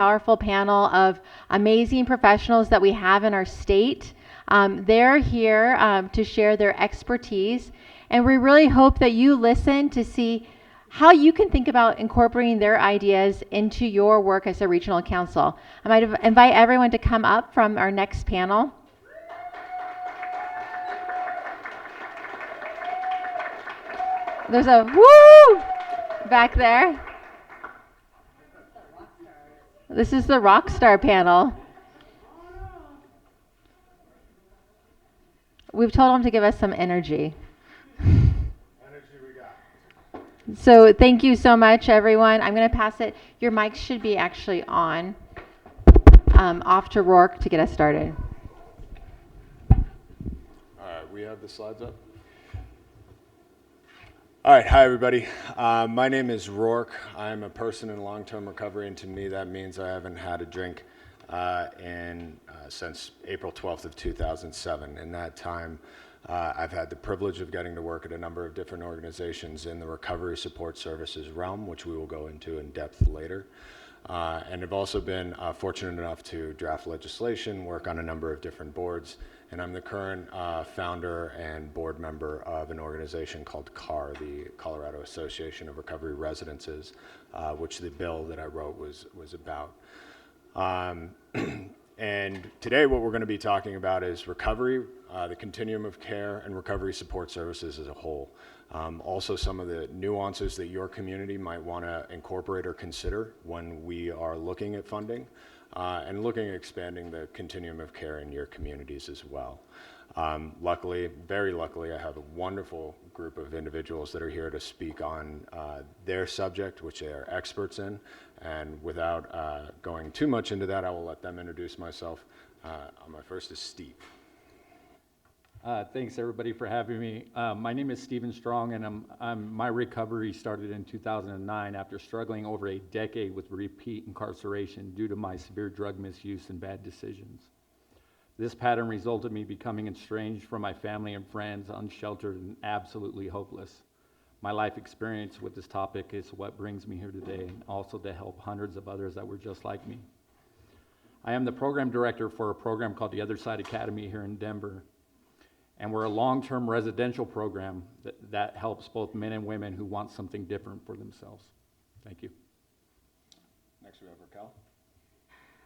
Powerful panel of amazing professionals that we have in our state. They're here to share their expertise, and we really hope that you listen to see how you can think about incorporating their ideas into your work as a regional council. I might invite everyone to come up from our next panel. There's a woo back there. This is the Rockstar panel. We've told them to give us some energy. So thank you so much, everyone. I'm going to pass it. Your mics should be actually on, off to Rourke to get us started. All right, we have the slides up. All right, hi everybody. My name is Rourke. I'm a person in long-term recovery, and to me that means I haven't had a drink since April 12th of 2007. In that time, I've had the privilege of getting to work at a number of different organizations in the recovery support services realm, which we will go into in depth later. And I've also been fortunate enough to draft legislation, work on a number of different boards, and I'm the current founder and board member of an organization called CAR, the Colorado Association of Recovery Residences, which the bill that I wrote was about. And today what we're going to be talking about is recovery, the continuum of care, and recovery support services as a whole. Also some of the nuances that your community might want to incorporate or consider when we are looking at funding, and looking at expanding the continuum of care in your communities as well. Luckily, very luckily, I have a wonderful group of individuals that are here to speak on their subject, which they are experts in. And without going too much into that, I will let them introduce myself. My first is Steve. Thanks everybody for having me. My name is Stephen Strong, and my recovery started in 2009 after struggling over a decade with repeat incarceration due to my severe drug misuse and bad decisions. This pattern resulted in me becoming estranged from my family and friends, unsheltered and absolutely hopeless. My life experience with this topic is what brings me here today, and also to help hundreds of others that were just like me. I am the program director for a program called the Other Side Academy here in Denver. And we're a long-term residential program that helps both men and women who want something different for themselves. Thank you. Next we have Racquel.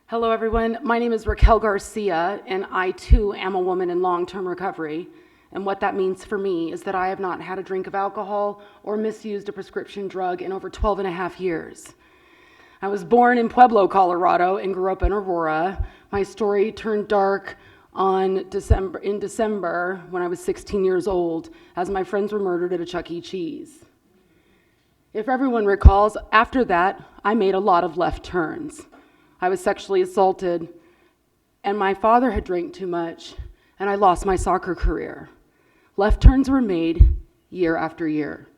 Hello everyone, my name is Racquel Garcia, and I too am a woman in long-term recovery. And what that means for me is that I have not had a drink of alcohol or misused a prescription drug in over 12 and a half years. I was born in Pueblo, Colorado, and grew up in Aurora. My story turned dark in December when I was 16 years old, as my friends were murdered at a Chuck E. Cheese. If everyone recalls, after that, I made a lot of left turns. I was sexually assaulted, and my father had drank too much, and I lost my soccer career. Left turns were made year after year.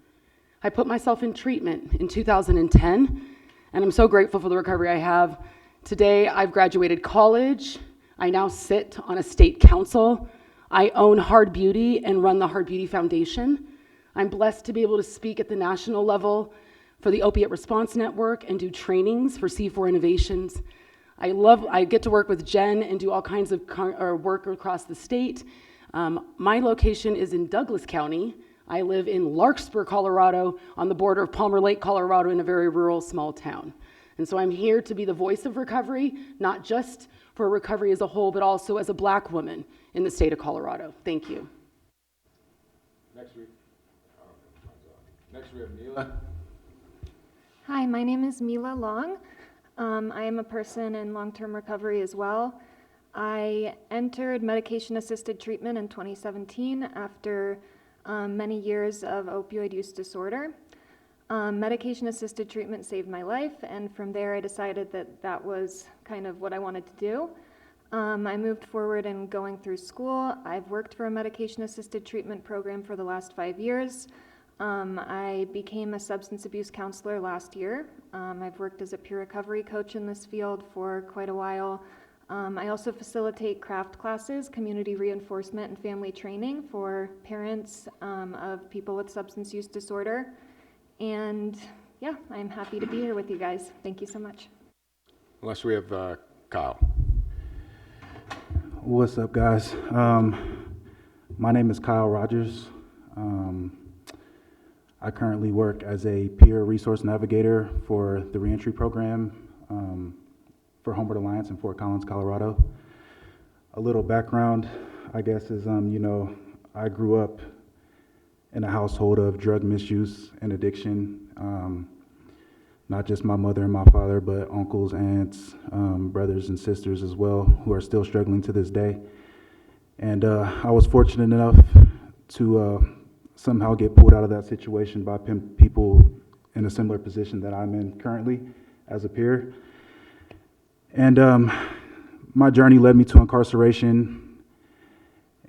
I put myself in treatment in 2010, and I'm so grateful for the recovery I have. Today, I've graduated college. I now sit on a state council. I own HardBeauty and run the HardBeauty Foundation. I'm blessed to be able to speak at the national level for the Opiate Response Network and do trainings for C4 Innovations. I get to work with Jen and do all kinds of work across the state. My location is in Douglas County. I live in Larkspur, Colorado, on the border of Palmer Lake, Colorado, in a very rural, small town. And so I'm here to be the voice of recovery, not just for recovery as a whole, but also as a Black woman in the state of Colorado. Thank you. Next we have Mila. Hi, my name is Mila Long. I am a person in long-term recovery as well. I entered medication-assisted treatment in 2017 after many years of opioid use disorder. Medication-assisted treatment saved my life, and from there I decided that that was kind of what I wanted to do. I moved forward in going through school. I've worked for a medication-assisted treatment program for the last 5 years. I became a substance abuse counselor last year. I've worked as a peer recovery coach in this field for quite a while. I also facilitate craft classes, community reinforcement, and family training for parents of people with substance use disorder. And yeah, I'm happy to be here with you guys. Thank you so much. unless we have Kyle. What's up, guys? My name is Kyle Rodgers. I currently work as a peer resource navigator for the reentry program for Homeward Alliance in Fort Collins, Colorado. A little background, I guess, is I grew up in a household of drug misuse and addiction. Not just my mother and my father, but uncles, aunts, brothers and sisters as well, who are still struggling to this day. And I was fortunate enough to somehow get pulled out of that situation by people in a similar position that I'm in currently as a peer. And my journey led me to incarceration.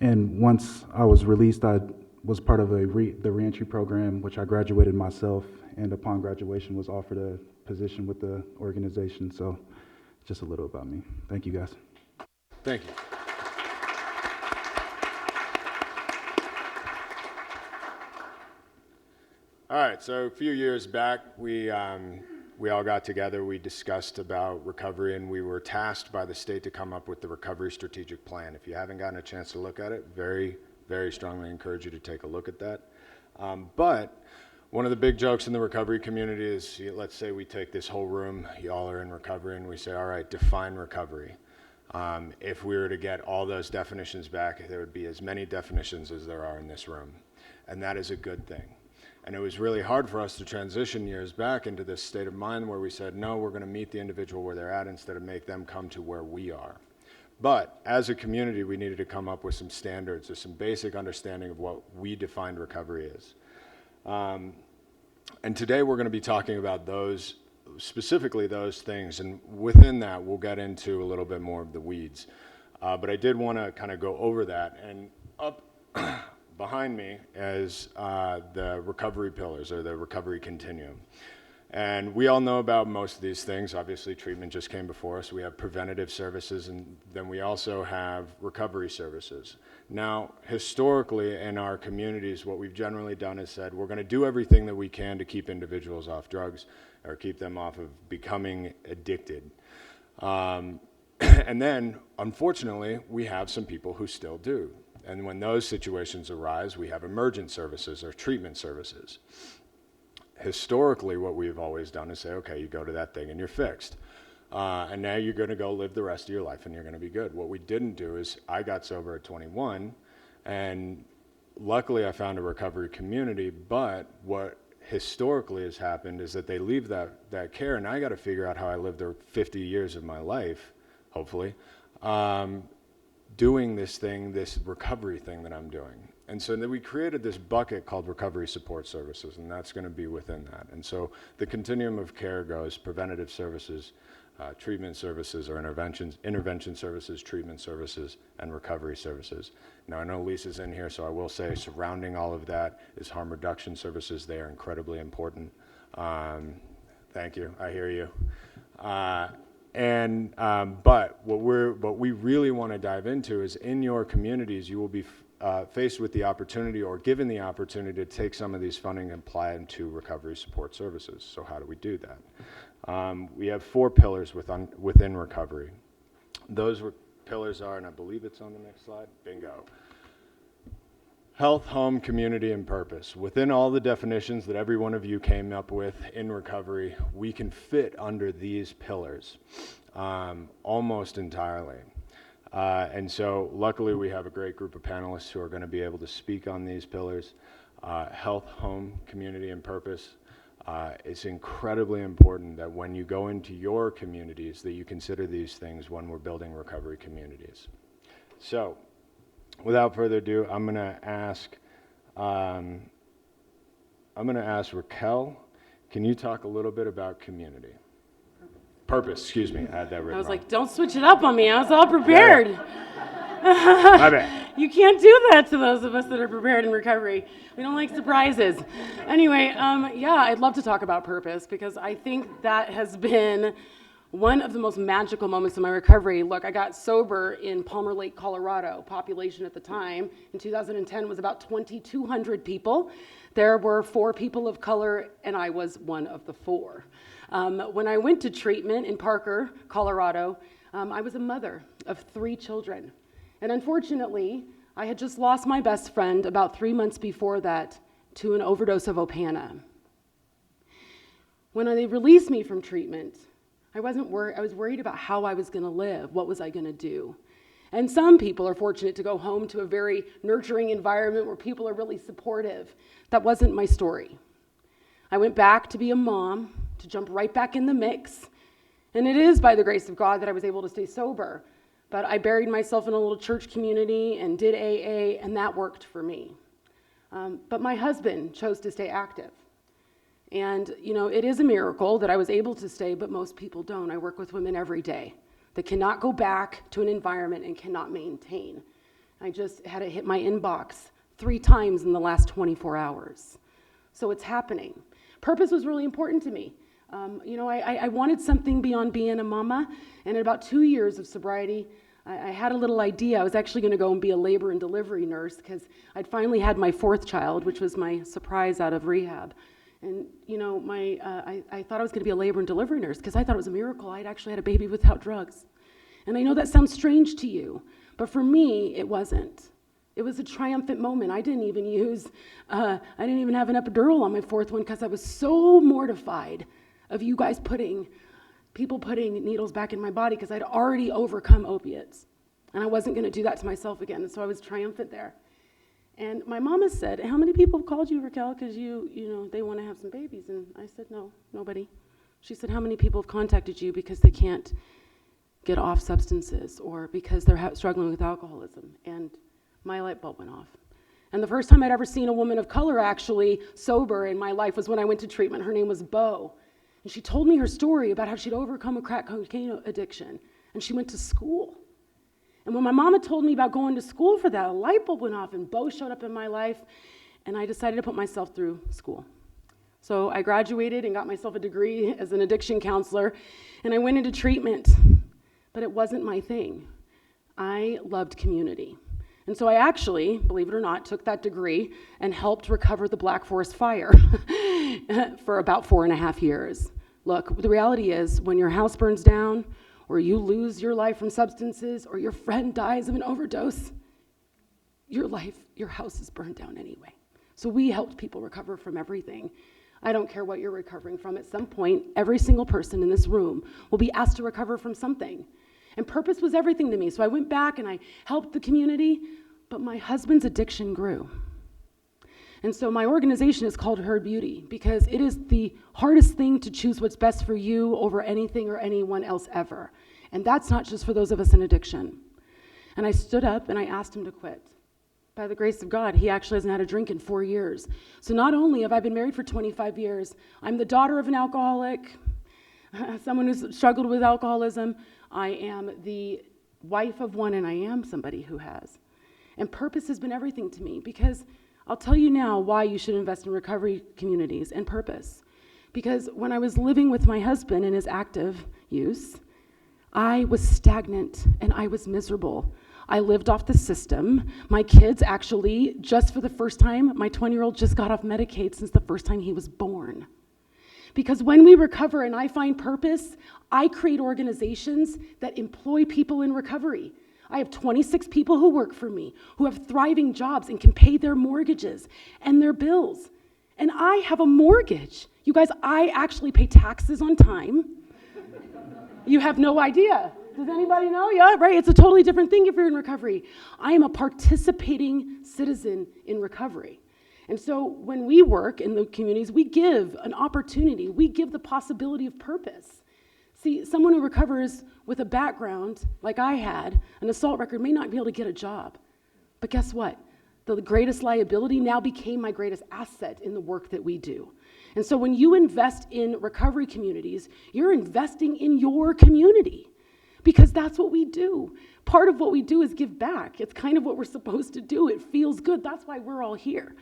And once I was released, I was part of the reentry program, which I graduated myself, and upon graduation was offered a position with the organization. So just a little about me. Thank you, guys. Thank you. All right, so a few years back, we all got together, we discussed about recovery, and we were tasked by the state to come up with the recovery strategic plan. If you haven't gotten a chance to look at it, very, very strongly encourage you to take a look at that. But one of the big jokes in the recovery community is, let's say we take this whole room, y'all are in recovery, and we say, all right, define recovery. If we were to get all those definitions back, there would be as many definitions as there are in this room. And that is a good thing. And it was really hard for us to transition years back into this state of mind where we said, no, we're going to meet the individual where they're at instead of make them come to where we are. But as a community, we needed to come up with some standards or some basic understanding of what we defined recovery is. And today we're going to be talking about those, specifically those things. And within that, we'll get into a little bit more of the weeds. But I did want to kind of go over that. And up behind me is the recovery pillars, or the recovery continuum. And we all know about most of these things. Obviously, treatment just came before us. We have preventative services, and then we also have recovery services. Now, historically in our communities, what we've generally done is said, we're going to do everything that we can to keep individuals off drugs or keep them off of becoming addicted. And then, unfortunately, we have some people who still do. And when those situations arise, we have emergent services or treatment services. Historically, what we've always done is say, okay, you go to that thing and you're fixed. And now you're going to go live the rest of your life and you're going to be good. What we didn't do is I got sober at 21, and luckily I found a recovery community, but what historically has happened is that they leave that care, and I got to figure out how I live the 50 years of my life, hopefully, doing this thing, this recovery thing that I'm doing. And so then we created this bucket called recovery support services, and that's going to be within that. And so the continuum of care goes preventative services, treatment services or intervention services, treatment services, and recovery services. Now I know Lisa's in here, so I will say surrounding all of that is harm reduction services. They are incredibly important. Thank you, I hear you. But what we really want to dive into is in your communities, you will be faced with the opportunity or given the opportunity to take some of these funding and apply them to recovery support services. So how do we do that? We have 4 pillars within recovery. Those pillars are, and I believe it's on the next slide, bingo. Health, home, community, and purpose. Within all the definitions that every one of you came up with in recovery, we can fit under these pillars almost entirely. And so luckily we have a great group of panelists who are going to be able to speak on these pillars. Health, home, community, and purpose. It's incredibly important that when you go into your communities that you consider these things when we're building recovery communities. So without further ado, I'm going to ask Racquel, can you talk a little bit about community? Purpose, excuse me, I had that written I was wrong. like, don't switch it up on me. I was all prepared. My bad. You can't do that to those of us that are prepared in recovery. We don't like surprises. Anyway, yeah, I'd love to talk about purpose because I think that has been one of the most magical moments in my recovery. Look, I got sober in Palmer Lake, Colorado. Population at the time in 2010 was about 2,200 people. There were 4 people of color, and I was one of the 4. When I went to treatment in Parker, Colorado, I was a mother of 3 children. And unfortunately, I had just lost my best friend about 3 months before that to an overdose of Opana. When they released me from treatment, I was worried about how I was going to live. What was I going to do? And some people are fortunate to go home to a very nurturing environment where people are really supportive. That wasn't my story. I went back to be a mom, to jump right back in the mix. And it is by the grace of God that I was able to stay sober. But I buried myself in a little church community and did AA, and that worked for me. But my husband chose to stay active. And, it is a miracle that I was able to stay, but most people don't. I work with women every day that cannot go back to an environment and cannot maintain. I just had it hit my inbox 3 times in the last 24 hours. So it's happening. Purpose was really important to me. I wanted something beyond being a mama, and in about 2 years of sobriety, I had a little idea. I was actually going to go and be a labor and delivery nurse because I'd finally had my 4th child, which was my surprise out of rehab. And, I thought I was going to be a labor and delivery nurse because I thought it was a miracle. I'd actually had a baby without drugs. And I know that sounds strange to you, but for me, it wasn't. It was a triumphant moment. I didn't even have an epidural on my 4th one because I was so mortified of you guys people putting needles back in my body because I'd already overcome opiates. And I wasn't going to do that to myself again. And so I was triumphant there. And my mama said, how many people have called you, Racquel, because they want to have some babies? And I said, no, nobody. She said, how many people have contacted you because they can't get off substances or because they're struggling with alcoholism? And my light bulb went off. And the first time I'd ever seen a woman of color actually sober in my life was when I went to treatment. Her name was Bo. And she told me her story about how she'd overcome a crack cocaine addiction. And she went to school. And when my mama told me about going to school for that, a light bulb went off and Bo showed up in my life. And I decided to put myself through school. So I graduated and got myself a degree as an addiction counselor. And I went into treatment. But it wasn't my thing. I loved community. And so I actually, believe it or not, took that degree and helped recover the Black Forest fire for about 4.5 years. Look, the reality is when your house burns down or you lose your life from substances or your friend dies of an overdose, your house is burned down anyway. So we helped people recover from everything. I don't care what you're recovering from. At some point, every single person in this room will be asked to recover from something. And purpose was everything to me. So I went back and I helped the community, but my husband's addiction grew. And so my organization is called HardBeauty because it is the hardest thing to choose what's best for you over anything or anyone else ever. And that's not just for those of us in addiction. And I stood up and I asked him to quit. By the grace of God, he actually hasn't had a drink in 4 years. So not only have I been married for 25 years, I'm the daughter of an alcoholic, someone who's struggled with alcoholism. I am the wife of one, and I am somebody who has. And purpose has been everything to me because I'll tell you now why you should invest in recovery communities and purpose. Because when I was living with my husband in his active use, I was stagnant and I was miserable. I lived off the system. My kids actually, just for the first time, my 20-year-old just got off Medicaid since the first time he was born. Because when we recover and I find purpose, I create organizations that employ people in recovery. I have 26 people who work for me, who have thriving jobs and can pay their mortgages and their bills. And I have a mortgage. You guys, I actually pay taxes on time. You have no idea. Does anybody know? Yeah, right? It's a totally different thing if you're in recovery. I am a participating citizen in recovery. And so when we work in the communities, we give an opportunity. We give the possibility of purpose. See, someone who recovers with a background like I had, an assault record, may not be able to get a job. But guess what? The greatest liability now became my greatest asset in the work that we do. And so when you invest in recovery communities, you're investing in your community because that's what we do. Part of what we do is give back. It's kind of what we're supposed to do. It feels good. That's why we're all here.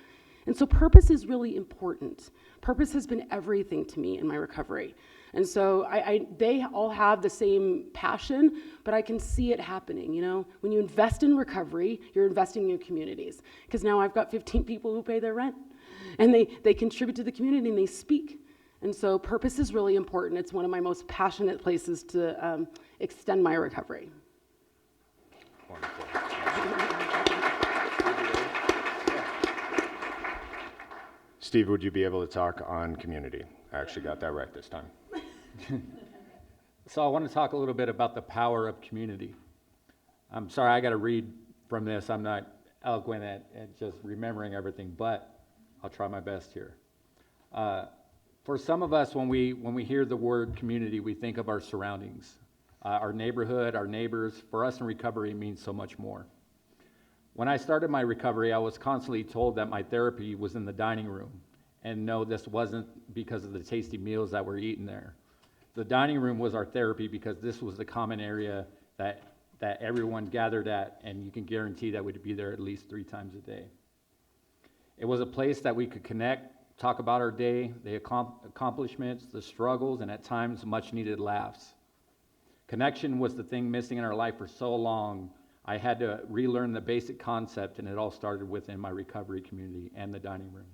And so purpose is really important. Purpose has been everything to me in my recovery. And so they all have the same passion, but I can see it happening, When you invest in recovery, you're investing in your communities. Because now I've got 15 people who pay their rent. And they contribute to the community and they speak. And so purpose is really important. It's one of my most passionate places to extend my recovery. Wonderful. Steve, would you be able to talk on community? I actually got that right this time. So I want to talk a little bit about the power of community. I'm sorry, I got to read from this. I'm not eloquent at just remembering everything, but I'll try my best here. For some of us, when we hear the word community, we think of our surroundings, our neighborhood, our neighbors. For us in recovery, it means so much more. When I started my recovery, I was constantly told that my therapy was in the dining room. And no, this wasn't because of the tasty meals that were eaten there. The dining room was our therapy because this was the common area that everyone gathered at, and you can guarantee that we'd be there at least 3 times a day. It was a place that we could connect, talk about our day, the accomplishments, the struggles, and at times much needed laughs. Connection was the thing missing in our life for so long. I had to relearn the basic concept, and it all started within my recovery community and the dining room.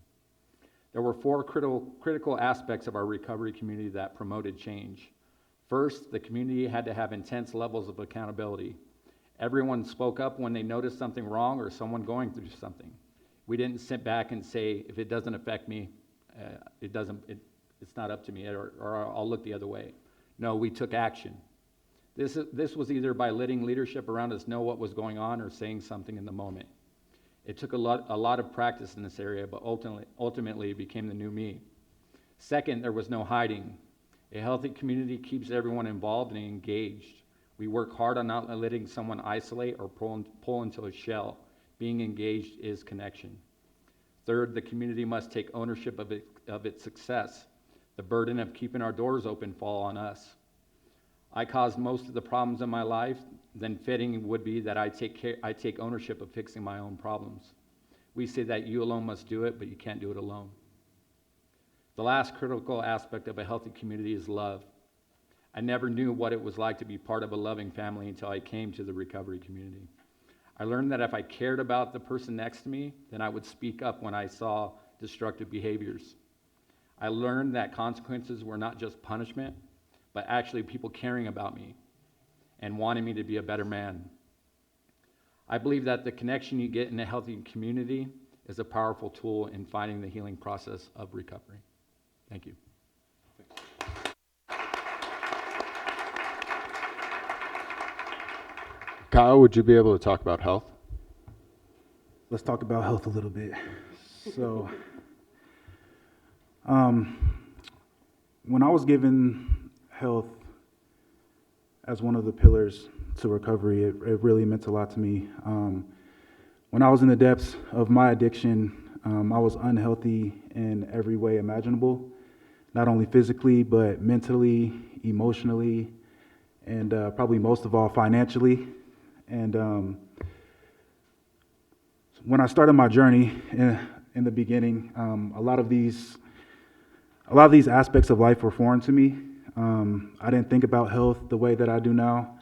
There were 4 critical aspects of our recovery community that promoted change. First, the community had to have intense levels of accountability. Everyone spoke up when they noticed something wrong or someone going through something. We didn't sit back and say, if it doesn't affect me, it's not up to me, or I'll look the other way. No, we took action. This was either by letting leadership around us know what was going on or saying something in the moment. It took a lot of practice in this area, but ultimately it became the new me. Second, there was no hiding. A healthy community keeps everyone involved and engaged. We work hard on not letting someone isolate or pull into a shell. Being engaged is connection. Third, the community must take ownership of its success. The burden of keeping our doors open fall on us. I caused most of the problems in my life, then fitting would be that I take ownership of fixing my own problems. We say that you alone must do it, but you can't do it alone. The last critical aspect of a healthy community is love. I never knew what it was like to be part of a loving family until I came to the recovery community. I learned that if I cared about the person next to me, then I would speak up when I saw destructive behaviors. I learned that consequences were not just punishment, but actually people caring about me and wanting me to be a better man. I believe that the connection you get in a healthy community is a powerful tool in finding the healing process of recovery. Thank you. Kyle, would you be able to talk about health? Let's talk about health a little bit. So, when I was given health as one of the pillars to recovery, it really meant a lot to me. When I was in the depths of my addiction, I was unhealthy in every way imaginable, not only physically, but mentally, emotionally, and probably most of all, financially. And when I started my journey in the beginning, a lot of these aspects of life were foreign to me. I didn't think about health the way that I do now,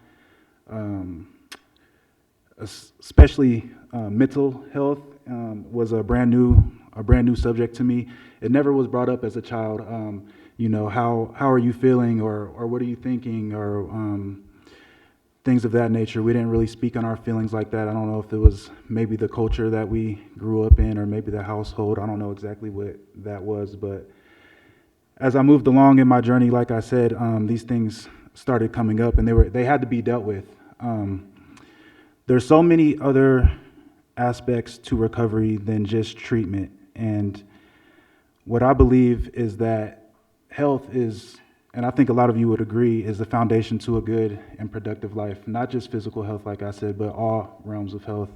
especially mental health was a brand new subject to me. It never was brought up as a child. How are you feeling, or what are you thinking, or things of that nature. We didn't really speak on our feelings like that. I don't know if it was maybe the culture that we grew up in, or maybe the household. I don't know exactly what that was, but as I moved along in my journey, like I said, these things started coming up, and they had to be dealt with. There's so many other aspects to recovery than just treatment, and what I believe is that health is, and I think a lot of you would agree, is the foundation to a good and productive life. Not just physical health, like I said, but all realms of health.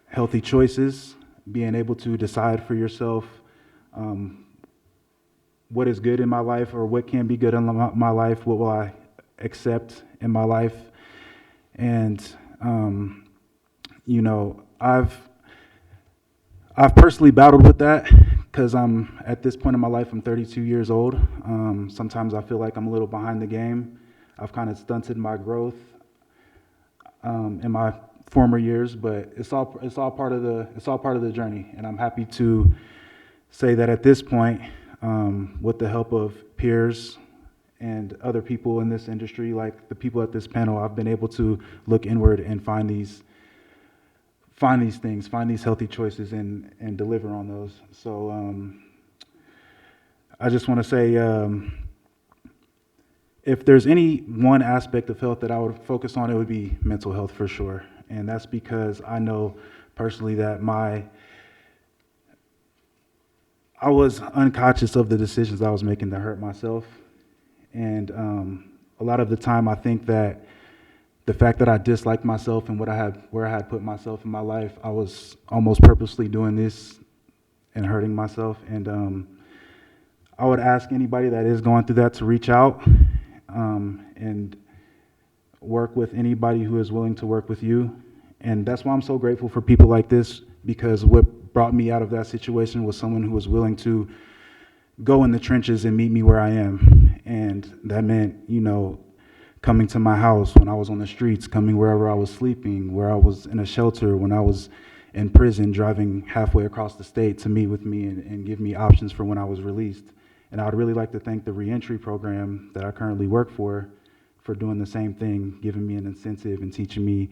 Healthy choices, being able to decide for yourself what is good in my life, or what can be good in my life, what will I accept in my life. And, I've personally battled with that, because I'm at this point in my life, I'm 32 years old. Sometimes I feel like I'm a little behind the game. I've kind of stunted my growth in my former years, but it's all part of the journey. And I'm happy to say that at this point, with the help of peers and other people in this industry, like the people at this panel, I've been able to look inward and find these things, find these healthy choices, and deliver on those. So I just want to say, if there's any one aspect of health that I would focus on, it would be mental health for sure. And that's because I know personally that I was unconscious of the decisions I was making to hurt myself. And a lot of the time I think that the fact that I disliked myself and where I had put myself in my life, I was almost purposely doing this and hurting myself. And I would ask anybody that is going through that to reach out and work with anybody who is willing to work with you. And that's why I'm so grateful for people like this, because what brought me out of that situation was someone who was willing to go in the trenches and meet me where I am. And that meant, coming to my house when I was on the streets, coming wherever I was sleeping, where I was in a shelter, when I was in prison, driving halfway across the state to meet with me and give me options for when I was released. And I would really like to thank the reentry program that I currently work for doing the same thing, giving me an incentive and teaching me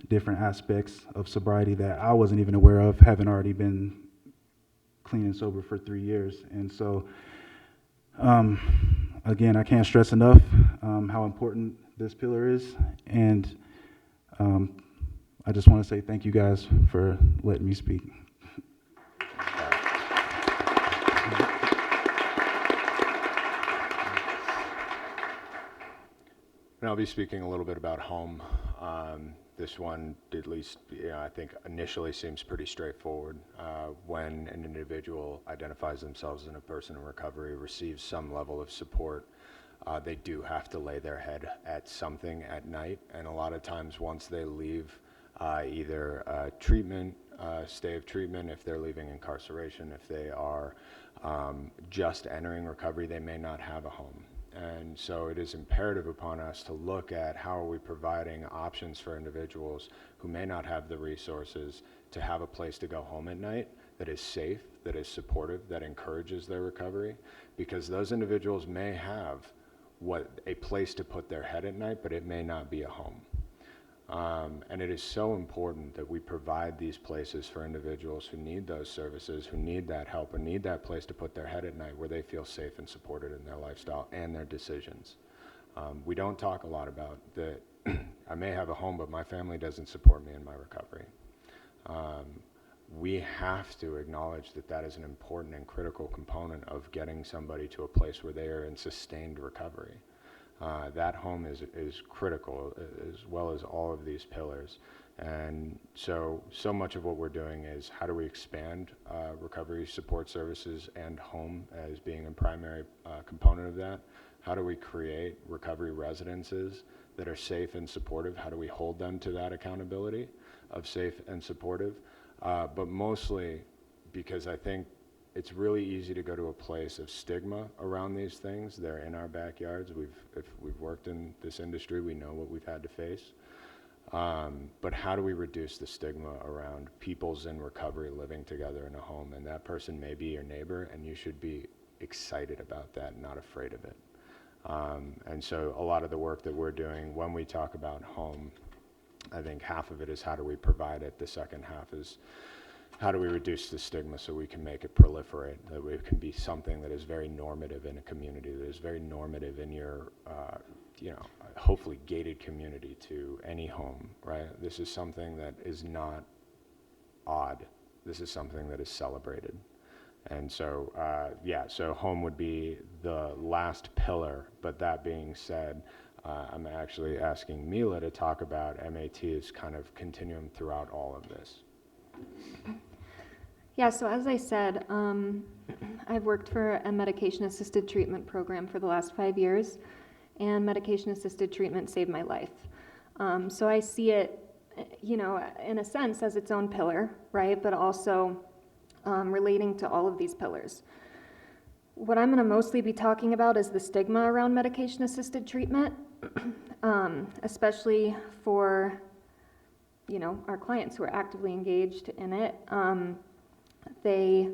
different aspects of sobriety that I wasn't even aware of, having already been clean and sober for 3 years. And so, again, I can't stress enough how important this pillar is. And I just want to say thank you guys for letting me speak. And I'll be speaking a little bit about home. This one, at least, I think initially seems pretty straightforward. When an individual identifies themselves as a person in recovery, receives some level of support, they do have to lay their head at something at night. And a lot of times once they leave either treatment, stay of treatment, if they're leaving incarceration, if they are just entering recovery, they may not have a home. And so it is imperative upon us to look at how are we providing options for individuals who may not have the resources to have a place to go home at night that is safe, that is supportive, that encourages their recovery, because those individuals may have a place to put their head at night, but it may not be a home. And it is so important that we provide these places for individuals who need those services, who need that help, and need that place to put their head at night where they feel safe and supported in their lifestyle and their decisions. We don't talk a lot about that. I may have a home, but my family doesn't support me in my recovery. We have to acknowledge that that is an important and critical component of getting somebody to a place where they are in sustained recovery. That home is critical, as well as all of these pillars. And so much of what we're doing is how do we expand recovery support services and home as being a primary component of that? How do we create recovery residences that are safe and supportive? How do we hold them to that accountability of safe and supportive? But mostly because I think it's really easy to go to a place of stigma around these things. They're in our backyards. If we've worked in this industry, we know what we've had to face. But how do we reduce the stigma around people's in recovery living together in a home? And that person may be your neighbor, and you should be excited about that, not afraid of it. And so a lot of the work that we're doing when we talk about home, I think half of it is how do we provide it. The second half is how do we reduce the stigma so we can make it proliferate, that it can be something that is very normative in a community, that is very normative in your, hopefully gated community to any home, right? This is something that is not odd. This is something that is celebrated. And so, so home would be the last pillar, but that being said, I'm actually asking Mila to talk about MAT's kind of continuum throughout all of this. Yeah, so as I said, I've worked for a medication-assisted treatment program for the last 5 years, and medication-assisted treatment saved my life. So I see it, in a sense as its own pillar, right, but also relating to all of these pillars. What I'm going to mostly be talking about is the stigma around medication-assisted treatment, especially for our clients who are actively engaged in it. They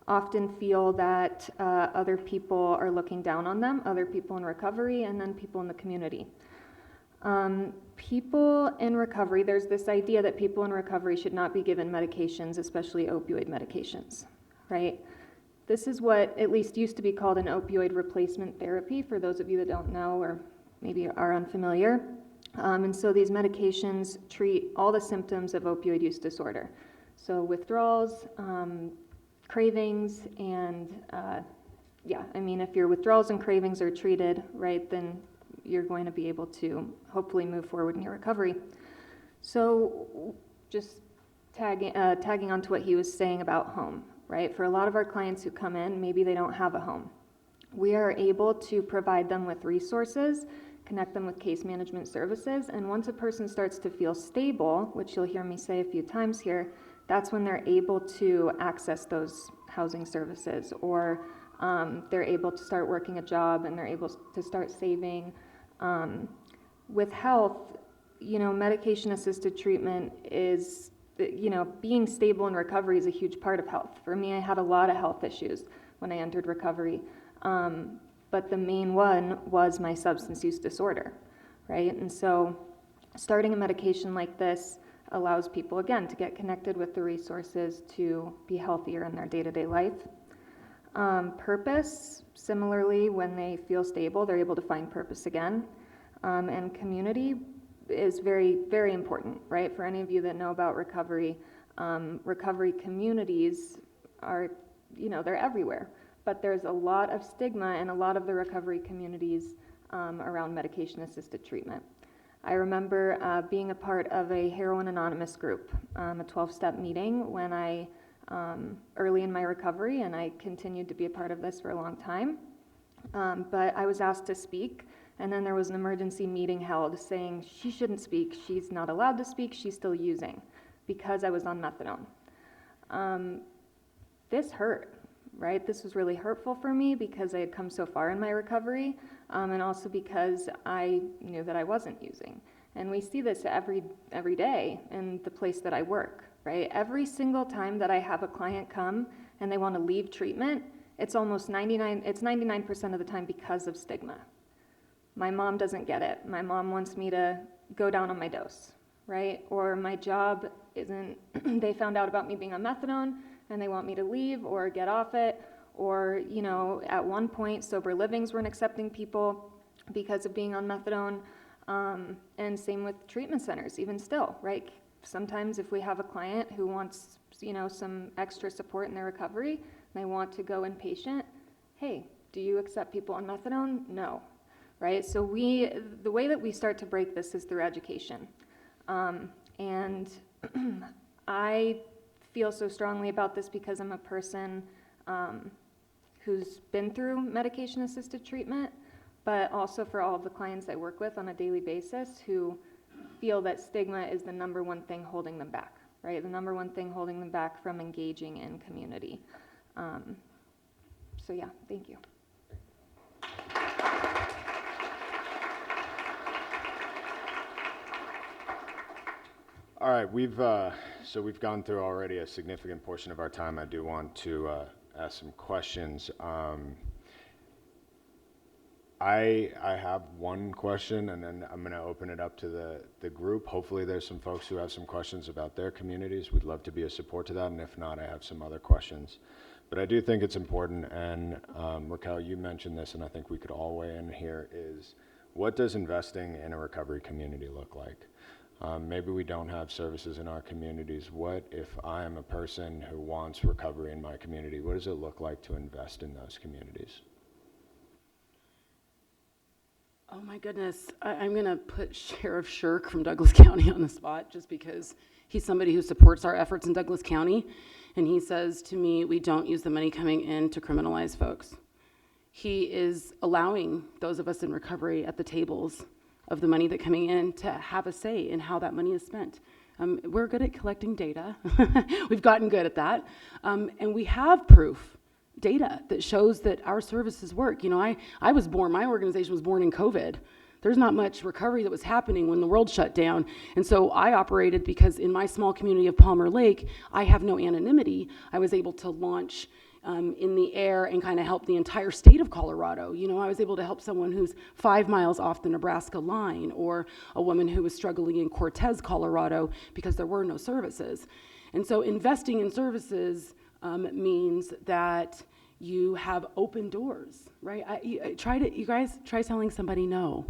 often feel that other people are looking down on them, other people in recovery, and then people in the community. People in recovery, there's this idea that people in recovery should not be given medications, especially opioid medications, right? This is what at least used to be called an opioid replacement therapy, for those of you that don't know or maybe are unfamiliar. And so these medications treat all the symptoms of opioid use disorder. So withdrawals, cravings, and if your withdrawals and cravings are treated, right, then you're going to be able to hopefully move forward in your recovery. So just tagging on to what he was saying about home, right? For a lot of our clients who come in, maybe they don't have a home. We are able to provide them with resources, connect them with case management services, and once a person starts to feel stable, which you'll hear me say a few times here, that's when they're able to access those housing services, or they're able to start working a job and they're able to start saving. With health, medication-assisted treatment is, being stable in recovery is a huge part of health. For me, I had a lot of health issues when I entered recovery, but the main one was my substance use disorder, right? And so starting a medication like this allows people, again, to get connected with the resources to be healthier in their day-to-day life. Purpose, similarly, when they feel stable, they're able to find purpose again. And community is very, very important, right? For any of you that know about recovery, recovery communities are, they're everywhere. But there's a lot of stigma in a lot of the recovery communities around medication-assisted treatment. I remember being a part of a Heroin Anonymous group, a 12-step meeting when I early in my recovery, and I continued to be a part of this for a long time. But I was asked to speak, and then there was an emergency meeting held saying she shouldn't speak, she's not allowed to speak, she's still using, because I was on methadone. This hurt, right? This was really hurtful for me because I had come so far in my recovery, and also because I knew that I wasn't using. And we see this every day in the place that I work, right? Every single time that I have a client come and they want to leave treatment, it's 99% of the time because of stigma. My mom doesn't get it. My mom wants me to go down on my dose, right? Or my job isn't, they found out about me being on methadone and they want me to leave or get off it. Or, at one point, sober livings weren't accepting people because of being on methadone. And same with treatment centers, even still, right? Sometimes if we have a client who wants, some extra support in their recovery, and they want to go inpatient, hey, do you accept people on methadone? No, right? So the way that we start to break this is through education. And I feel so strongly about this because I'm a person who's been through medication-assisted treatment, but also for all of the clients I work with on a daily basis who feel that stigma is the number one thing holding them back, right? The number one thing holding them back from engaging in community. So yeah, thank you. All right, we've gone through already a significant portion of our time. I do want to ask some questions. I have one question, and then I'm going to open it up to the group. Hopefully there's some folks who have some questions about their communities. We'd love to be a support to that, and if not, I have some other questions. But I do think it's important, and Racquel, you mentioned this, and I think we could all weigh in here, is what does investing in a recovery community look like? Maybe we don't have services in our communities. What if I am a person who wants recovery in my community? What does it look like to invest in those communities? Oh my goodness, I'm going to put Sheriff Shirk from Douglas County on the spot just because he's somebody who supports our efforts in Douglas County, and he says to me, we don't use the money coming in to criminalize folks. He is allowing those of us in recovery at the tables of the money that coming in to have a say in how that money is spent. We're good at collecting data. We've gotten good at that. And we have proof, data, that shows that our services work. I was born, my organization was born in COVID. There's not much recovery that was happening when the world shut down. And so I operated because in my small community of Palmer Lake, I have no anonymity. I was able to launch in the air and kind of help the entire state of Colorado. You know, I was able to help someone who's 5 miles off the Nebraska line, or a woman who was struggling in Cortez, Colorado, because there were no services. And so investing in services means that you have open doors, right? You guys try telling somebody no.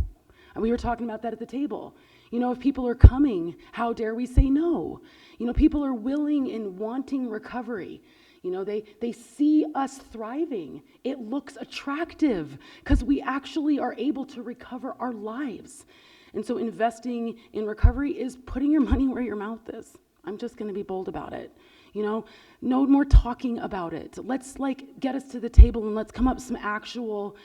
And we were talking about that at the table. You know, if people are coming, how dare we say no? You know, people are willing and wanting recovery. You know, they see us thriving. It looks attractive because we actually are able to recover our lives. And so investing in recovery is putting your money where your mouth is. I'm just going to be bold about it. You know, no more talking about it. Let's get us to the table and let's come up with some actual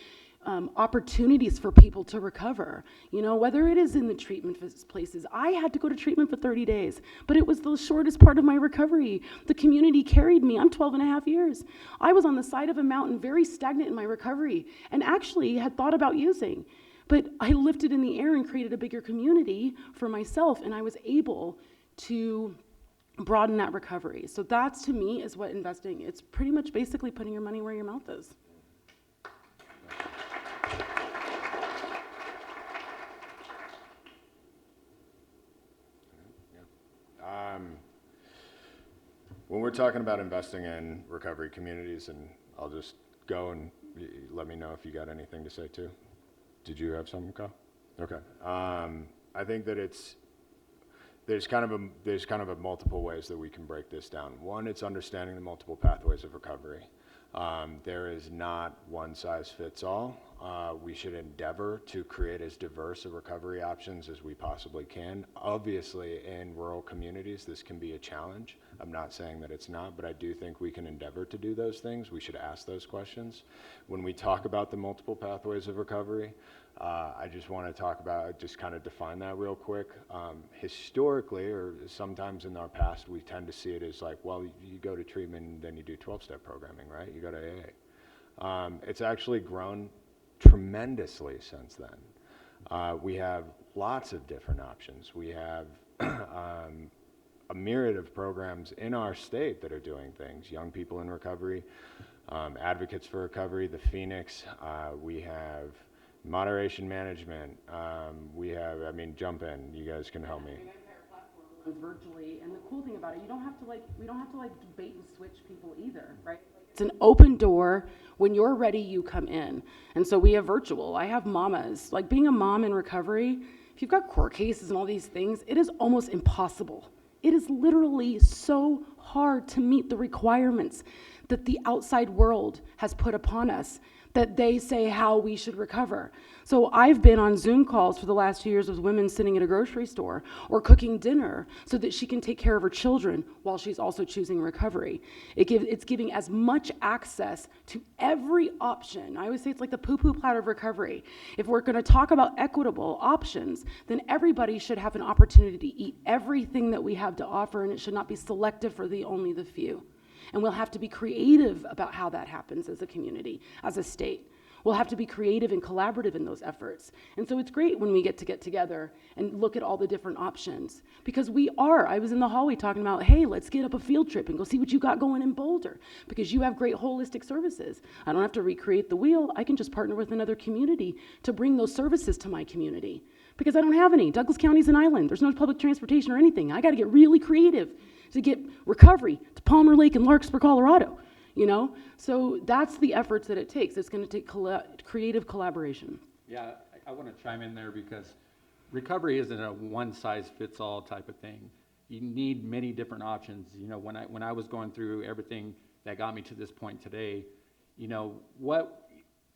opportunities for people to recover. You know, whether it is in the treatment places. I had to go to treatment for 30 days, but it was the shortest part of my recovery. The community carried me. I'm 12 and a half years. I was on the side of a mountain, very stagnant in my recovery, and actually had thought about using. But I lifted in the air and created a bigger community for myself, and I was able to broaden that recovery. So that's, to me, is what investing. It's pretty much basically putting your money where your mouth is. When we're talking about investing in recovery communities, and I'll just go and let me know if you got anything to say too. Did you have something, Kyle? Okay. I think that there's kind of a multiple ways that we can break this down. One, it's understanding the multiple pathways of recovery. There is not one size fits all. We should endeavor to create as diverse of recovery options as we possibly can. Obviously, in rural communities, this can be a challenge. I'm not saying that it's not, but I do think we can endeavor to do those things. We should ask those questions. When we talk about the multiple pathways of recovery, I just want to just kind of define that real quick. Historically, or sometimes in our past, we tend to see it as like, well, you go to treatment and then you do 12-step programming, right? You go to AA. It's actually grown tremendously since then. We have lots of different options. We have a myriad of programs in our state that are doing things. Young People in Recovery, Advocates for Recovery, the Phoenix. We have Moderation Management. We have, jump in. You guys can help me. The entire platform runs virtually, and the cool thing about it, we don't have to bait and switch people either, right? It's an open door. When you're ready, you come in. And so we have virtual. I have mamas. Like, being a mom in recovery, if you've got court cases and all these things, it is almost impossible. It is literally so hard to meet the requirements that the outside world has put upon us, that they say how we should recover. So I've been on Zoom calls for the last 2 years with women sitting at a grocery store or cooking dinner so that she can take care of her children while she's also choosing recovery. It's giving as much access to every option. I always say it's like the poo-poo platter of recovery. If we're going to talk about equitable options, then everybody should have an opportunity to eat everything that we have to offer, and it should not be selective for only the few. And we'll have to be creative about how that happens as a community, as a state. We'll have to be creative and collaborative in those efforts. And so it's great when we get together and look at all the different options. Because I was in the hallway talking about, hey, let's get up a field trip and go see what you got going in Boulder. Because you have great holistic services. I don't have to recreate the wheel. I can just partner with another community to bring those services to my community. Because I don't have any. Douglas County's an island. There's no public transportation or anything. I got to get really creative to get recovery to Palmer Lake and Larkspur, Colorado, you know? So that's the efforts that it takes. It's going to take creative collaboration. Yeah, I want to chime in there because recovery isn't a one-size-fits-all type of thing. You need many different options. You know, when I was going through everything that got me to this point today, you know,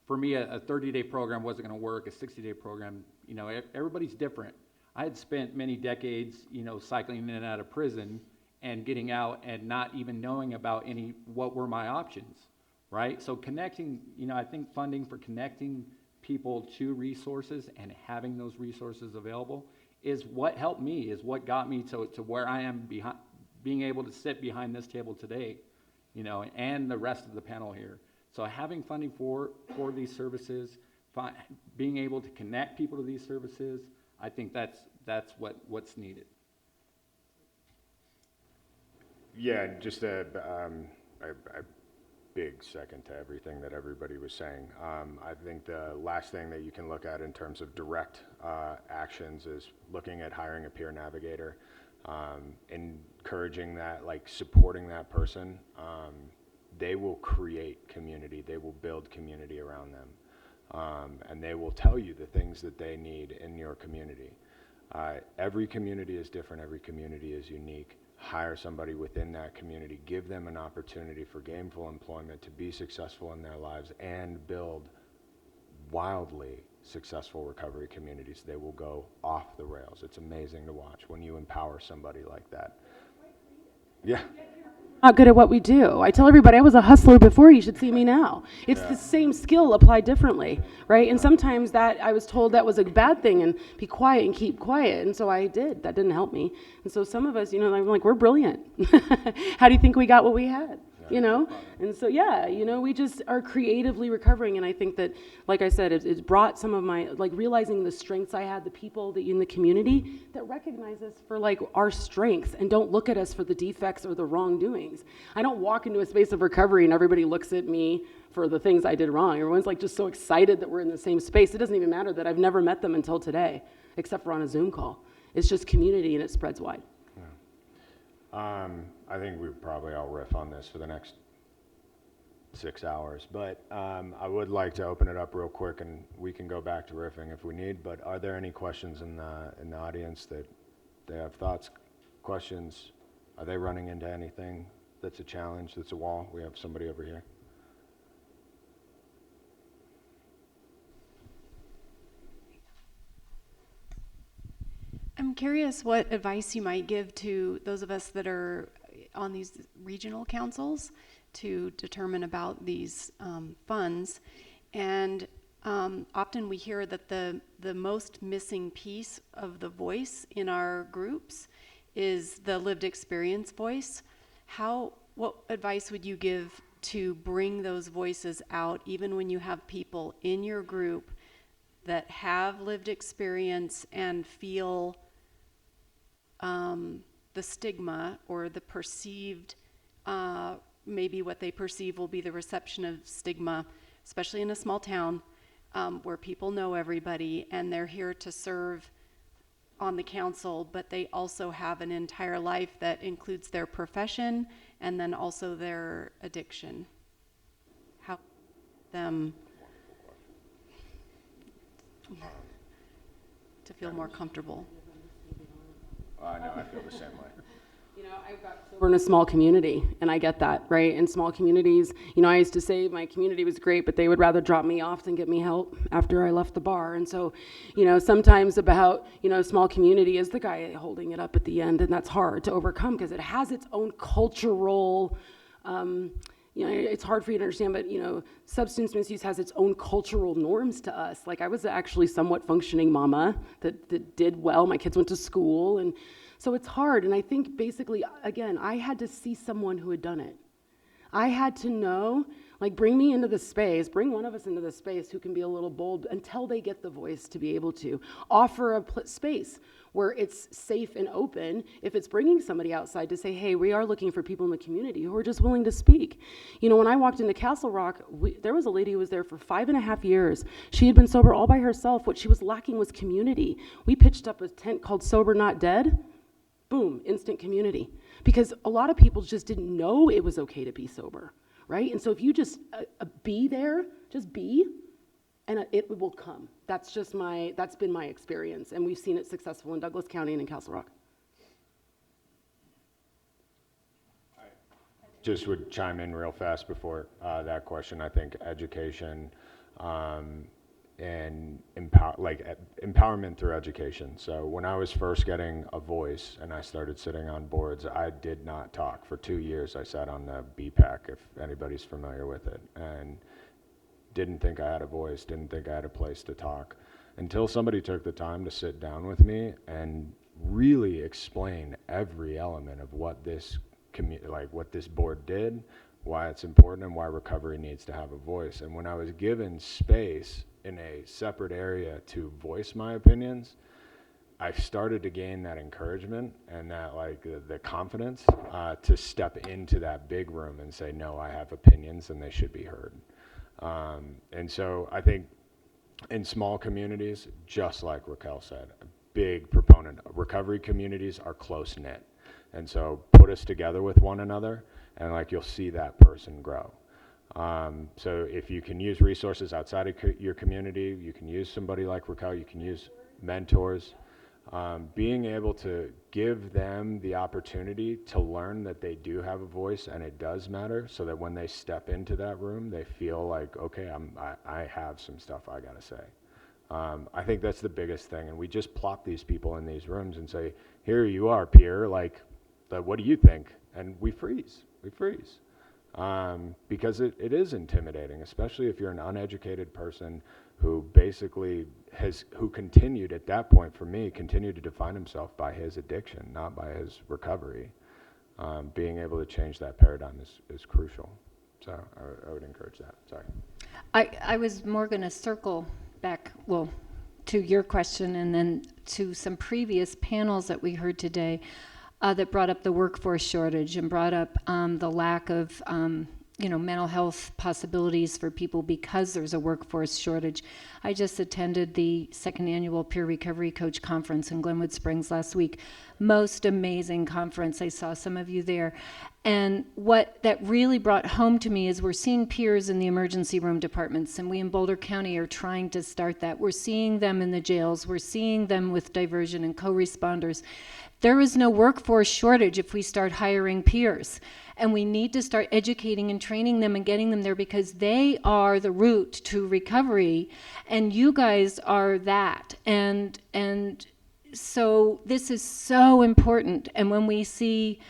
for me, a 30-day program wasn't going to work, a 60-day program, you know, everybody's different. I had spent many decades, you know, cycling in and out of prison and getting out and not even knowing about what were my options, right? So connecting, you know, I think funding for connecting people to resources and having those resources available is what helped me, is what got me to where I am being able to sit behind this table today, you know, and the rest of the panel here. So having funding for these services, being able to connect people to these services, I think that's what's needed. Yeah, just I big second to everything that everybody was saying. I think the last thing that you can look at in terms of direct actions is looking at hiring a peer navigator, encouraging that, like supporting that person. They will create community. They will build community around them. And they will tell you the things that they need in your community. Every community is different. Every community is unique. Hire somebody within that community. Give them an opportunity for gainful employment to be successful in their lives and build wildly successful recovery communities. They will go off the rails. It's amazing to watch when you empower somebody like that. Yeah. Not good at what we do. I tell everybody I was a hustler before, you should see me now. It's the same skill applied differently, right? And sometimes that I was told that was a bad thing and be quiet and keep quiet. And so I did. That didn't help me. And so some of us, I'm like, we're brilliant. How do you think we got what we had? And so, we just are creatively recovering. And I think that, like I said, it's brought some of my, realizing the strengths I had, the people that in the community that recognize us for, our strengths and don't look at us for the defects or the wrongdoings. I don't walk into a space of recovery and everybody looks at me for the things I did wrong. Everyone's, just so excited that we're in the same space. It doesn't even matter that I've never met them until today, except for on a Zoom call. It's just community and it spreads wide. I think we probably all riff on this for the next 6 hours, but I would like to open it up real quick, and we can go back to riffing if we need. But are there any questions in the audience that they have thoughts, questions? Are they running into anything that's a challenge, that's a wall? We have somebody over here. I'm curious what advice you might give to those of us that are on these regional councils to determine about these funds. And often we hear that the most missing piece of the voice in our groups is the lived experience voice. What advice would you give to bring those voices out, even when you have people in your group that have lived experience and feel the stigma or the perceived, maybe what they perceive will be the reception of stigma, especially in a small town where people know everybody and they're here to serve on the council, but they also have an entire life that includes their profession and then also their addiction. How them to feel more comfortable. I know, I feel the same way. I've got sober in a small community, and I get that, right? In small communities, I used to say my community was great, but they would rather drop me off than get me help after I left the bar. And so, sometimes about, small community is the guy holding it up at the end, and that's hard to overcome because it has its own cultural, it's hard for you to understand, but, substance misuse has its own cultural norms to us. I was actually somewhat functioning mama that did well. My kids went to school, and so it's hard. And I think basically, again, I had to see someone who had done it. I had to know, bring me into the space, bring one of us into the space who can be a little bold until they get the voice to be able to offer a space where it's safe and open. If it's bringing somebody outside to say, hey, we are looking for people in the community who are just willing to speak. When I walked into Castle Rock, there was a lady who was there for 5.5 years. She had been sober all by herself. What she was lacking was community. We pitched up a tent called Sober Not Dead. Boom, instant community. Because a lot of people just didn't know it was okay to be sober, right? And so if you just be there, just be, and it will come. That's been my experience, and we've seen it successful in Douglas County and in Castle Rock. I just would chime in real fast before that question. I think education and empowerment through education. So when I was first getting a voice and I started sitting on boards, I did not talk. For 2 years I sat on the BPAC, if anybody's familiar with it, and didn't think I had a voice, didn't think I had a place to talk, until somebody took the time to sit down with me and really explain every element of what this what this board did, why it's important, and why recovery needs to have a voice. And when I was given space in a separate area to voice my opinions, I've started to gain that encouragement and that like the confidence to step into that big room and say, no, I have opinions and they should be heard. And so I think in small communities, just like Racquel said, a big proponent, recovery communities are close knit. And so put us together with one another and like you'll see that person grow. So if you can use resources outside of your community, you can use somebody like Racquel, you can use mentors. Being able to give them the opportunity to learn that they do have a voice and it does matter, so that when they step into that room, they feel like, okay, I have some stuff I gotta say. I think that's the biggest thing, and we just plop these people in these rooms and say, here you are, peer, like, what do you think? And we freeze. Because it is intimidating, especially if you're an uneducated person who basically who continued at that point, for me, continued to define himself by his addiction, not by his recovery. Being able to change that paradigm is crucial. So I would encourage that. Sorry. I was more going to circle back, well, to your question and then to some previous panels that we heard today that brought up the workforce shortage and brought up the lack of mental health possibilities for people because there's a workforce shortage. I just attended the second annual Peer Recovery Coach Conference in Glenwood Springs last week. Most amazing conference. I saw some of you there. And what that really brought home to me is we're seeing peers in the emergency room departments, and we in Boulder County are trying to start that. We're seeing them in the jails. We're seeing them with diversion and co-responders. There is no workforce shortage if we start hiring peers. And we need to start educating and training them and getting them there, because they are the route to recovery, and you guys are that. And so this is so important. And when we see,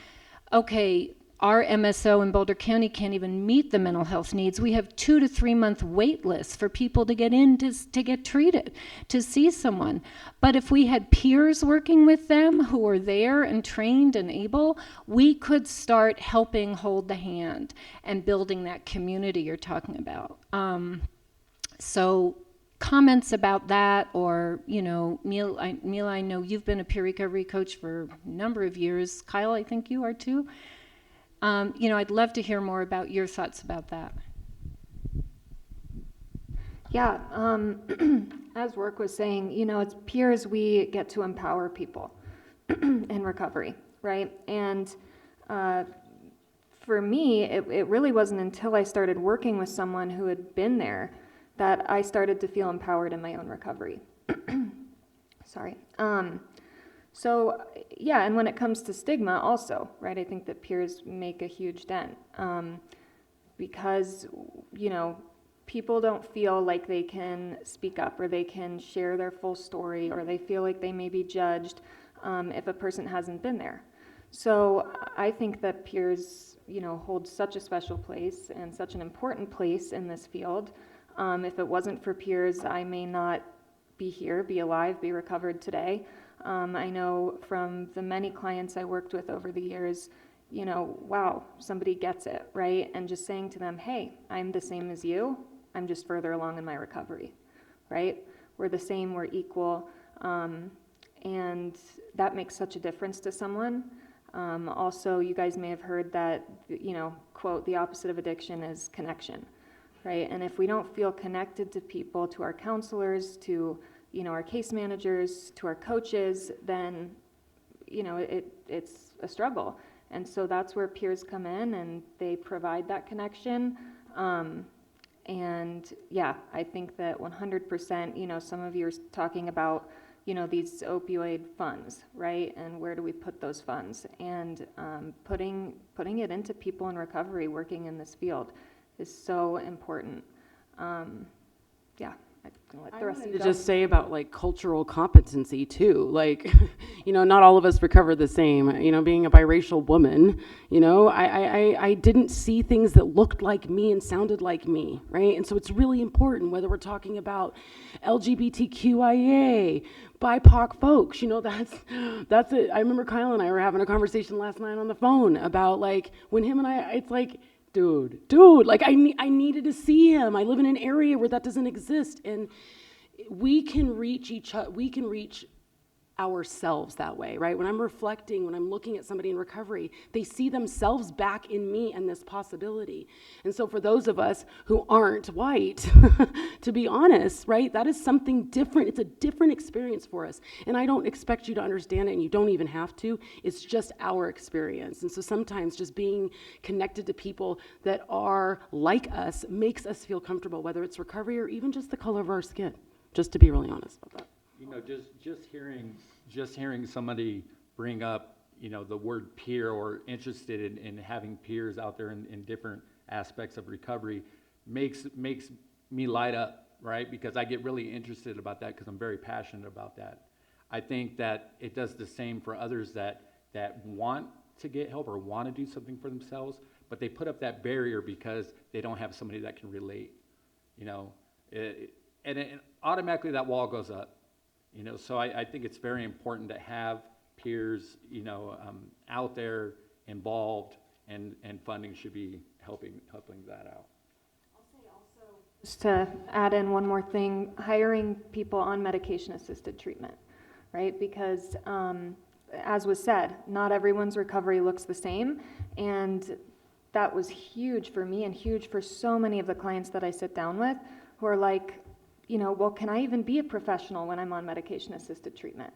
okay, our MSO in Boulder County can't even meet the mental health needs. We have 2 to 3 month wait lists for people to get in to get treated, to see someone. But if we had peers working with them who are there and trained and able, we could start helping hold the hand and building that community you're talking about. So comments about that, or, Mila, I know you've been a peer recovery coach for a number of years. Kyle, I think you are too. I'd love to hear more about your thoughts about that. Yeah, as Rourke was saying, it's peers, we get to empower people in recovery, right? And for me, it really wasn't until I started working with someone who had been there that I started to feel empowered in my own recovery. Sorry. So, yeah, and when it comes to stigma also, right, I think that peers make a huge dent because, people don't feel like they can speak up or they can share their full story, or they feel like they may be judged if a person hasn't been there. So I think that peers, hold such a special place and such an important place in this field. If it wasn't for peers, I may not be here, be alive, be recovered today. I know from the many clients I worked with over the years, wow, somebody gets it, right? And just saying to them, hey, I'm the same as you, I'm just further along in my recovery, right? We're the same, we're equal, and that makes such a difference to someone. Also, you guys may have heard that, quote, the opposite of addiction is connection, right? And if we don't feel connected to people, to our counselors, to our case managers, to our coaches, then, it's a struggle. And so that's where peers come in and they provide that connection. And yeah, I think that 100%, some of you are talking about, these opioid funds, right? And where do we put those funds? And putting it into people in recovery working in this field is so important. Yeah. I wanted to just say about cultural competency too. Not all of us recover the same. Being a biracial woman, I didn't see things that looked like me and sounded like me, right? And so it's really important whether we're talking about LGBTQIA, BIPOC folks. That's it. I remember Kyle and I were having a conversation last night on the phone about when him and I. It's dude, I needed to see him. I live in an area where that doesn't exist, and we can reach each other. We can reach ourselves that way, right? When I'm reflecting, when I'm looking at somebody in recovery, they see themselves back in me and this possibility. And so for those of us who aren't white, to be honest, right, that is something different. It's a different experience for us. And I don't expect you to understand it, and you don't even have to. It's just our experience. And so sometimes just being connected to people that are like us makes us feel comfortable, whether it's recovery or even just the color of our skin, just to be really honest about that. You know, just hearing somebody bring up, you know, the word peer, or interested in having peers out there in different aspects of recovery makes me light up, right? Because I get really interested about that, because I'm very passionate about that. I think that it does the same for others that want to get help or want to do something for themselves, but they put up that barrier because they don't have somebody that can relate, you know, and automatically that wall goes up. You know, so I think it's very important to have peers, you know, out there involved, and funding should be helping that out. I'll say also, just to add in one more thing, hiring people on medication-assisted treatment, right? Because as was said, not everyone's recovery looks the same, and that was huge for me and huge for so many of the clients that I sit down with, who are like, you know, well, can I even be a professional when I'm on medication-assisted treatment,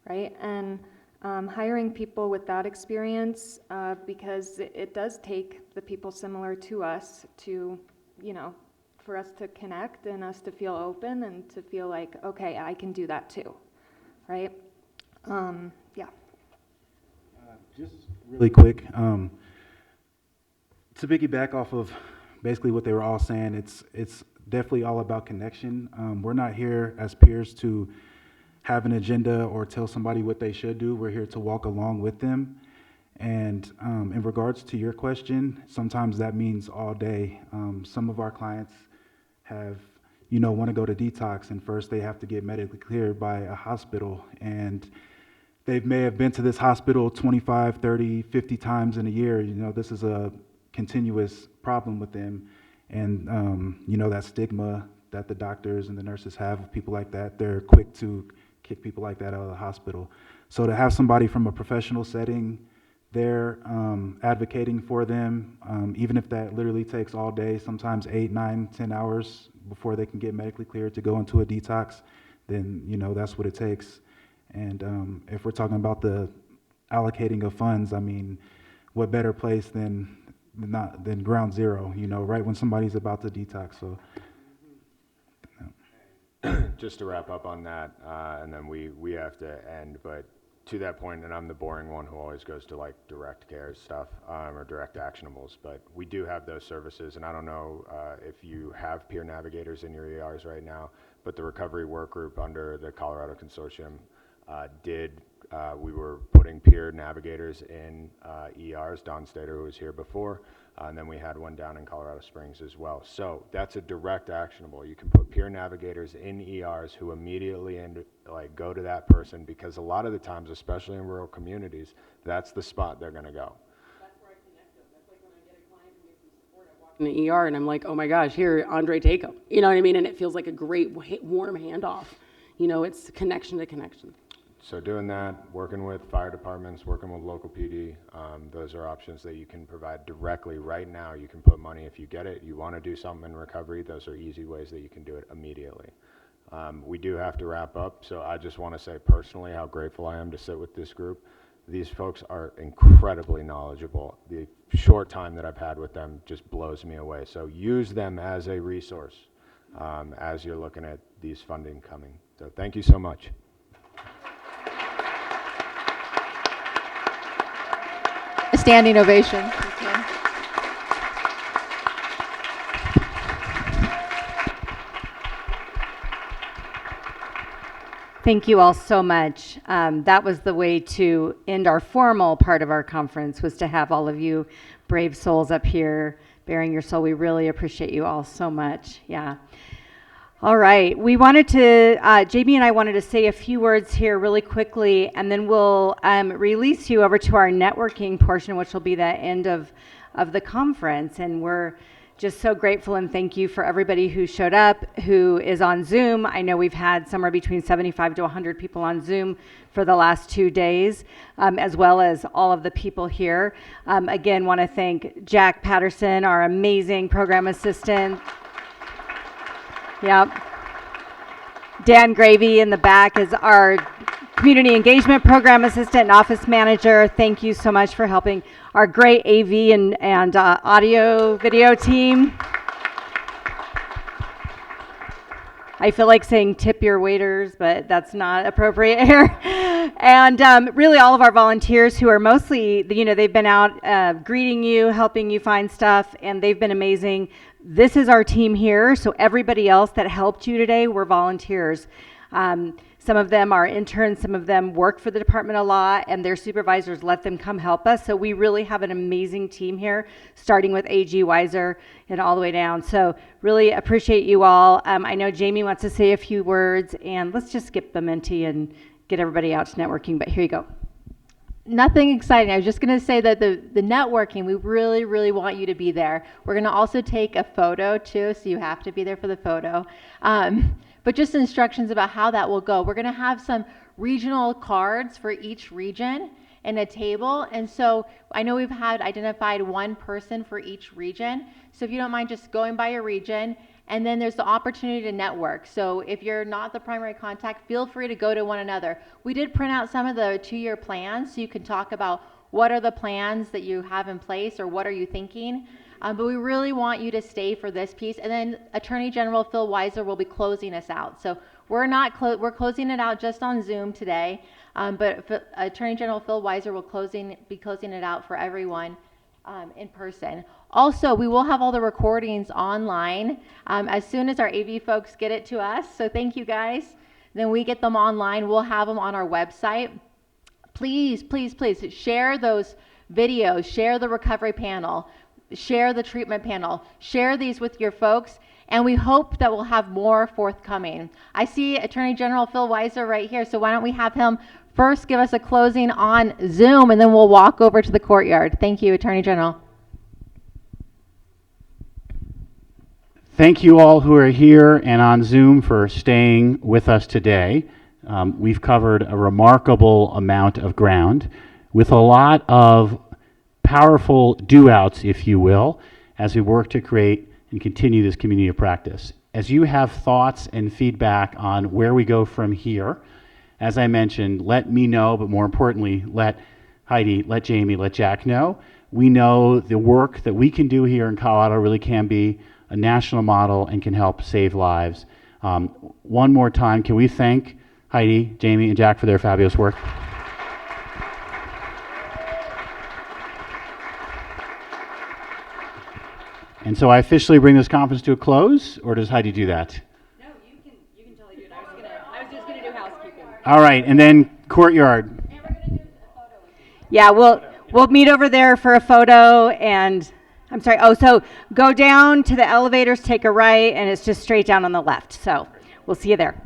right? And hiring people with that experience, because it does take the people similar to us to, you know, for us to connect and us to feel open and to feel like, okay, I can do that too, right? Yeah. Just really quick, to piggyback off of basically what they were all saying, it's definitely all about connection. We're not here as peers to have an agenda or tell somebody what they should do. We're here to walk along with them. And in regards to your question, sometimes that means all day. Some of our clients have, you know, want to go to detox, and first they have to get medically cleared by a hospital. And they may have been to this hospital 25, 30, 50 times in a year. You know, this is a continuous problem with them. And, you know, that stigma that the doctors and the nurses have of people like that, they're quick to kick people like that out of the hospital. So to have somebody from a professional setting there advocating for them, even if that literally takes all day, sometimes 8, 9, 10 hours before they can get medically cleared to go into a detox, then, you know, that's what it takes. And if we're talking about the allocating of funds, I mean, what better place than ground zero, you know, right when somebody's about to detox. So just to wrap up on that, and then we have to end, but to that point, and I'm the boring one who always goes to like direct care stuff or direct actionables, but we do have those services. And I don't know if you have peer navigators in your ERs right now, but the recovery work group under the Colorado Consortium we were putting peer navigators in ERs. Don Stater, who was here before, and then we had one down in Colorado Springs as well. So that's a direct actionable. You can put peer navigators in ERs who immediately go to that person, because a lot of the times, especially in rural communities, that's the spot they're going to go. That's where I connect them. That's like when I get a client who needs some support, I walk in the ER and I'm like, oh my gosh, here, Andre, take him. You know what I mean? And it feels like a great warm handoff. You know, it's connection to connection. So doing that, working with fire departments, working with local PD, those are options that you can provide directly right now. You can put money if you get it. You want to do something in recovery, those are easy ways that you can do it immediately. We do have to wrap up, so I just want to say personally how grateful I am to sit with this group. These folks are incredibly knowledgeable. The short time that I've had with them just blows me away. So use them as a resource as you're looking at these funding coming. So thank you so much. A standing ovation. Thank you all so much. That was the way to end our formal part of our conference, was to have all of you brave souls up here bearing your soul. We really appreciate you all so much. Yeah. All right. We wanted to, Jamie and I wanted to say a few words here really quickly, and then we'll release you over to our networking portion, which will be the end of the conference. And we're just so grateful and thank you for everybody who showed up, who is on Zoom. I know we've had somewhere between 75 to 100 people on Zoom for the last 2 days, as well as all of the people here. Again, want to thank Jack Patterson, our amazing program assistant. Yep. Dan Gravy in the back is our community engagement program assistant and office manager. Thank you so much for helping our great AV and audio video team. I feel like saying tip your waiters, but that's not appropriate here. And really all of our volunteers who are mostly, you know, they've been out greeting you, helping you find stuff, and they've been amazing. This is our team here, so everybody else that helped you today were volunteers. Some of them are interns, some of them work for the Department of Law, and their supervisors let them come help us. So we really have an amazing team here, starting with AG Weiser and all the way down. So really appreciate you all. I know Jamie wants to say a few words, and let's just skip the Menti and get everybody out to networking, but here you go. Nothing exciting. I was just going to say that the networking, we really, really want you to be there. We're going to also take a photo too, so you have to be there for the photo. But just instructions about how that will go. We're going to have some regional cards for each region and a table. And so I know we've had identified one person for each region. So if you don't mind just going by your region, and then there's the opportunity to network. So if you're not the primary contact, feel free to go to one another. We did print out some of the 2-year plans so you can talk about what are the plans that you have in place or what are you thinking. But we really want you to stay for this piece. And then Attorney General Phil Weiser will be closing us out. So we're we're closing it out just on Zoom today. But Attorney General Phil Weiser will be closing it out for everyone in person. Also, we will have all the recordings online as soon as our AV folks get it to us. So thank you guys. Then we get them online. We'll have them on our website. Please, please, please share those videos, share the recovery panel, share the treatment panel, share these with your folks, and we hope that we'll have more forthcoming. I see Attorney General Phil Weiser right here, so why don't we have him first give us a closing on Zoom, and then we'll walk over to the courtyard. Thank you, Attorney General. Thank you all who are here and on Zoom for staying with us today. We've covered a remarkable amount of ground with a lot of powerful do-outs, if you will, as we work to create and continue this community of practice. As you have thoughts and feedback on where we go from here, as I mentioned, let me know, but more importantly, let Heidi, let Jamie, let Jack know. We know the work that we can do here in Colorado really can be a national model and can help save lives. One more time, can we thank Heidi, Jamie, and Jack for their fabulous work? And so I officially bring this conference to a close, or does Heidi do that? No, you can totally do it. I was just gonna do housekeeping. All right, and then courtyard. And we're gonna do a photo. Yeah, we'll meet over there for a photo, and I'm sorry. Oh, so go down to the elevators, take a right, and it's just straight down on the left. So we'll see you there.